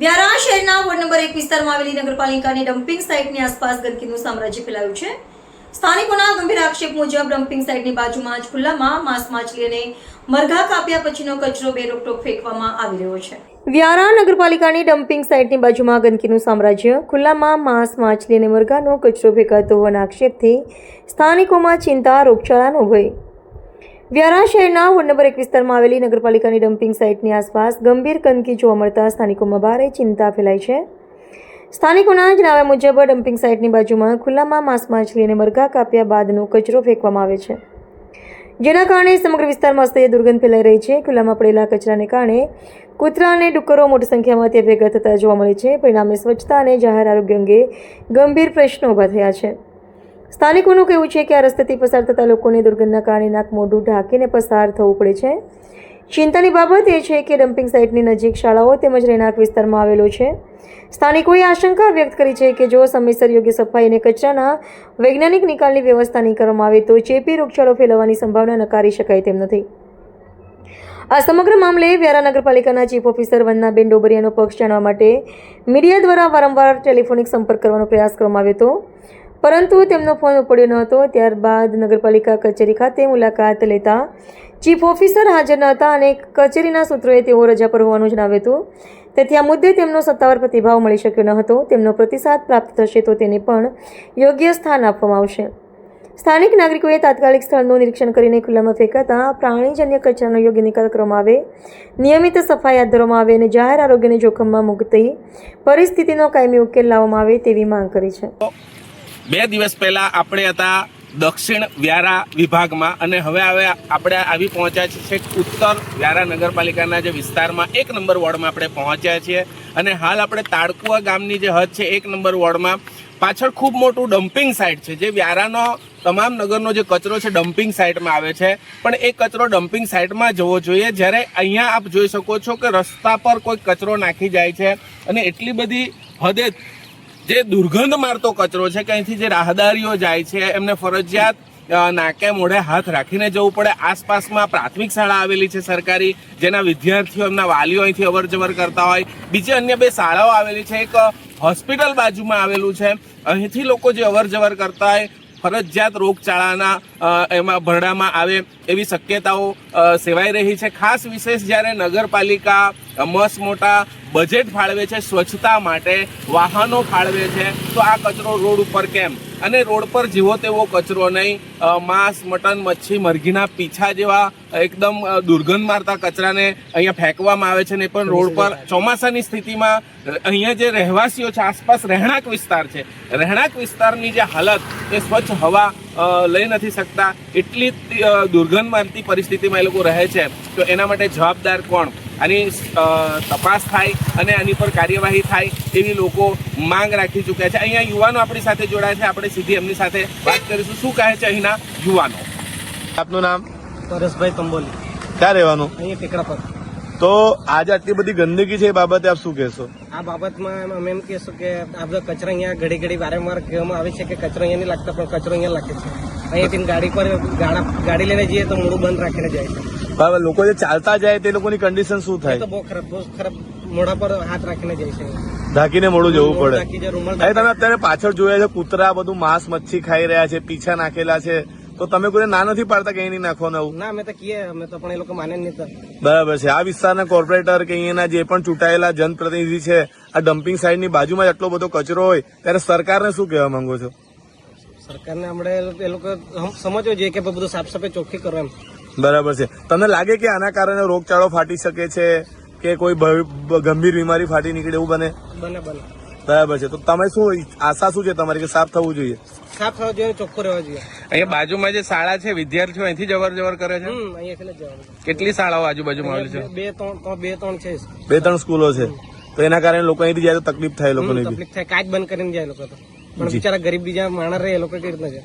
વ્યારા શહેરના ward number 1 વિસ્તારમાં આવેલી નગરપાલિકાની ડમ્પિંગ સાઇટની આસપાસ ગંદકીનું સામ્રાજ્ય ફેલાયું છે। સ્થાનિકોના ગંભીર આક્ષેપ મુજબ ડમ્પિંગ સાઇટની બાજુમાં જ ખુલ્લામાં માંસ માછલી અને મરઘા કાપ્યા પછીનો કચરો બેરોકટોક ફેંકવામાં આવી રહ્યો છે। વ્યારા નગરપાલિકાની ડમ્પિંગ સાઇટની બાજુમાં ગંદકીનું સામ્રાજ્ય, ખુલ્લામાં માંસ માછલી અને મરઘાનો કચરો ફેંકાતો હોવાના આક્ષેપથી સ્થાનિકોમાં ચિંતા, રોગચાળાનો ભય। વ્યારા શહેરના વોર્ડ નંબર 1 વિસ્તારમાં આવેલી નગરપાલિકાની ડમ્પિંગ સાઇટની આસપાસ ગંભીર ગંદકી જોવા મળતા સ્થાનિકોમાં ભારે ચિંતા ફેલાઈ છે। સ્થાનિકોના જણાવ્યા મુજબ ડમ્પિંગ સાઇટની બાજુમાં ખુલ્લામાં માંસ માછલી અને મરઘા કાપ્યા બાદનો કચરો ફેંકવામાં આવે છે, જેના કારણે સમગ્ર વિસ્તારમાં અસહ્ય દુર્ગંધ ફેલાઈ રહી છે। ખુલ્લામાં પડેલા કચરાને કારણે કૂતરા અને ડુક્કરો મોટી સંખ્યામાં ત્યાં ભેગા થતા જોવા મળે છે। પરિણામે સ્વચ્છતા અને જાહેર આરોગ્ય અંગે ગંભીર પ્રશ્નો ઊભા થયા છે। સ્થાનિકોનું કહેવું છે કે આ રસ્તેથી પસાર થતા લોકોને દુર્ગંધના કારણે નાક મોઢું ઢાંકીને પસાર થવું પડે છે। ચિંતાની બાબત એ છે કે ડમ્પિંગ સાઇટની નજીક શાળાઓ તેમજ રહેણાંક વિસ્તારમાં આવેલો છે। સ્થાનિકોએ આશંકા વ્યક્ત કરી છે કે જો સમયસર યોગ્ય સફાઈ અને કચરાના વૈજ્ઞાનિક નિકાલની વ્યવસ્થા નહીં કરવામાં આવે તો ચેપી રોગચાળો ફેલાવવાની સંભાવના નકારી શકાય તેમ નથી। આ સમગ્ર મામલે વ્યારા નગરપાલિકાના ચીફ ઓફિસર વંદનાબેન ડોબરિયાનો પક્ષ જાણવા માટે મીડિયા દ્વારા વારંવાર ટેલિફોનિક સંપર્ક કરવાનો પ્રયાસ કરવામાં આવ્યો હતો, પરંતુ તેમનો ફોન ઉપડ્યો ન હતો। ત્યારબાદ નગરપાલિકા કચેરી ખાતે મુલાકાત લેતા ચીફ ઓફિસર હાજર ન હતા અને કચેરીના સૂત્રોએ તેઓ રજા પર હોવાનું જણાવ્યું હતું, તેથી આ મુદ્દે તેમનો સત્તાવાર પ્રતિભાવ મળી શક્યો ન હતો। તેમનો પ્રતિસાદ પ્રાપ્ત થશે તો તેને પણ યોગ્ય સ્થાન આપવામાં આવશે। સ્થાનિક નાગરિકોએ તાત્કાલિક સ્થળનું નિરીક્ષણ કરીને ખુલ્લામાં ફેંકાતા પ્રાણીજન્ય કચરાનો યોગ્ય નિકાલ કરવામાં આવે, નિયમિત સફાઈ હાથ ધરવામાં આવે અને જાહેર આરોગ્યને જોખમમાં મૂકતી પરિસ્થિતિનો કાયમી ઉકેલ લાવવામાં આવે તેવી માંગ કરી છે। 2 દિવસ પહેલા આપણે હતા દક્ષિણ વ્યારા વિભાગમાં અને હવે આપણે આવી પહોંચ્યા છીએ ઉત્તર વ્યારા નગરપાલિકાના જે વિસ્તારમાં 1 નંબર વોર્ડમાં આપણે પહોંચ્યા છીએ અને હાલ આપણે તાડકુવા ગામની જે હદ છે 1 નંબર વોર્ડમાં પાછળ ખૂબ મોટું ડમ્પિંગ સાઇટ છે, જે વ્યારાનો તમામ નગરનો જે કચરો છે ડમ્પિંગ સાઇટમાં આવે છે, પણ એ કચરો ડમ્પિંગ સાઇટમાં જવો જોઈએ। જ્યારે અહીંયા આપ જોઈ શકો છો કે રસ્તા પર કોઈ કચરો નાખી જાય છે અને એટલી બધી હદે જે દુર્ગંધ મારતો કચરો છે કે અહીંથી જે રાહદારીઓ જાય છે એમને ફરજિયાત નાકે મોઢે હાથ રાખીને જવું પડે। આસપાસમાં પ્રાથમિક શાળા આવેલી છે સરકારી, જેના વિદ્યાર્થીઓ એમના વાલીઓ અહીંથી અવર જવર કરતા હોય, બીજી અન્ય 2 શાળાઓ આવેલી છે, એક હોસ્પિટલ બાજુમાં આવેલું છે, અહીંથી લોકો જે અવર જવર કરતા હોય ફરજિયાત રોગચાળાના એમાં ભરડામાં આવે એવી શક્યતાઓ સેવાઈ રહી છે। ખાસ વિશેષ જ્યારે નગરપાલિકા મસ્ત મોટા બજેટ ફાળવે છે સ્વચ્છતા માટે, વાહનો ફાળવે છે, તો આ કચરો રોડ ઉપર કેમ? અને રોડ પર જેવો તેવો કચરો નહીં, માંસ, મટન, મચ્છી, મરઘીના પીછા જેવા એકદમ દુર્ગંધ મારતા કચરાને અહીંયા ફેંકવામાં આવે છે ને પણ રોડ પર ચોમાસાની સ્થિતિમાં અહીંયા જે રહેવાસીઓ છે, આસપાસ રહેણાંક વિસ્તાર છે, રહેણાંક વિસ્તારની જે હાલત એ સ્વચ્છ હવા લઈ નથી શકતા, એટલી દુર્ગંધ મારતી પરિસ્થિતિમાં એ લોકો રહે છે। તો એના માટે જવાબદાર કોણ? આની તપાસ થાય અને આની પર કાર્યવાહી થાય એવી લોકો માંગ રાખી ચૂક્યા છે। અહીંયા યુવાનો આપણી સાથે જોડાયા છે, આપણે સીધી એમની સાથે વાત કરીશું। શું કહે છે અહીંના યુવાનો? આપનું નામ? પરેશભાઈ તંબોલી। ક્યાં રહેવાનું? અહીંયા ટેકરા પર। તો આજે આટલી બધી ગંદકી છે એ બાબતે આપ શું કહેશો? આ બાબતમાં અમે એમ કહેશું કે આ બધા કચરા અહીંયા ઘડી ઘડી વારંવાર કહેવામાં આવે છે કે કચરો અહીંયા નહીં લાગતા, પણ કચરો અહીંયા લાગે છે। અહીંયાથી ગાડી પર ગાડી લઈને જઈએ તો મોઢું બંધ રાખીને જાય છે। બરાબર, લોકો જે ચાલતા જાય તે લોકોની કન્ડિશન શું થાય? તો બહુ ખરાબ મોઢા પર હાથ રાખીને જાય છે, ઢાંકીને મોઢું જવું પડે। રૂમાલ તમે અત્યારે પાછળ જોયા છે કૂતરા બધું માંસ મચ્છી ખાઈ રહ્યા છે, પીછા નાખેલા છે, તો તમે કોઈ ના નથી પાડતા કે અહીં નહીં નાખવાનું આવું? ના, અમે તો કહીએ, અમે તો પણ એ લોકો માને નહીં। બરાબર છે। આ વિસ્તારના કોર્પોરેટર કે અહીંયાના જે પણ ચૂંટાયેલા જનપ્રતિનિધિ છે, આ ડમ્પિંગ સાઇટની બાજુમાં આટલો બધો કચરો હોય ત્યારે સરકારને શું કહેવા માંગો છો? સરકારને આપણે એ લોકો સમજવું જોઈએ કે બધું સાફ સફાઈ ચોખ્ખી કરો એમ। બરાબર છે। તમને લાગે કે આના કારણે રોગચાળો ફાટી શકે છે કે કોઈ ગંભીર બીમારી ફાટી નીકળે એવું બને? બને। બરાબર છે। તો તમે શું આશા શું છે તમારી કે સાફ થવું જોઈએ? સાફ થવું જોઈએ, ચોખ્ખું રહેવું જોઈએ। અહીંયા બાજુમાં જે શાળા છે વિદ્યાર્થીઓ અહીંથી જ અવર જવર કરે છે? અહીંયાથી જ જવાનું। કેટલી શાળાઓ આજુબાજુમાં આવેલી છે? 2-3 છે। 2-3 સ્કૂલો છે, તો એના કારણે લોકો અહીંથી જાય તો તકલીફ થાય લોકોને? તકલીફ થાય, કાચ બંધ કરીને જાય લોકો તો, પણ બિચારા ગરીબ બીજા માણસ રહે એ લોકો કઈ રીતના જાય?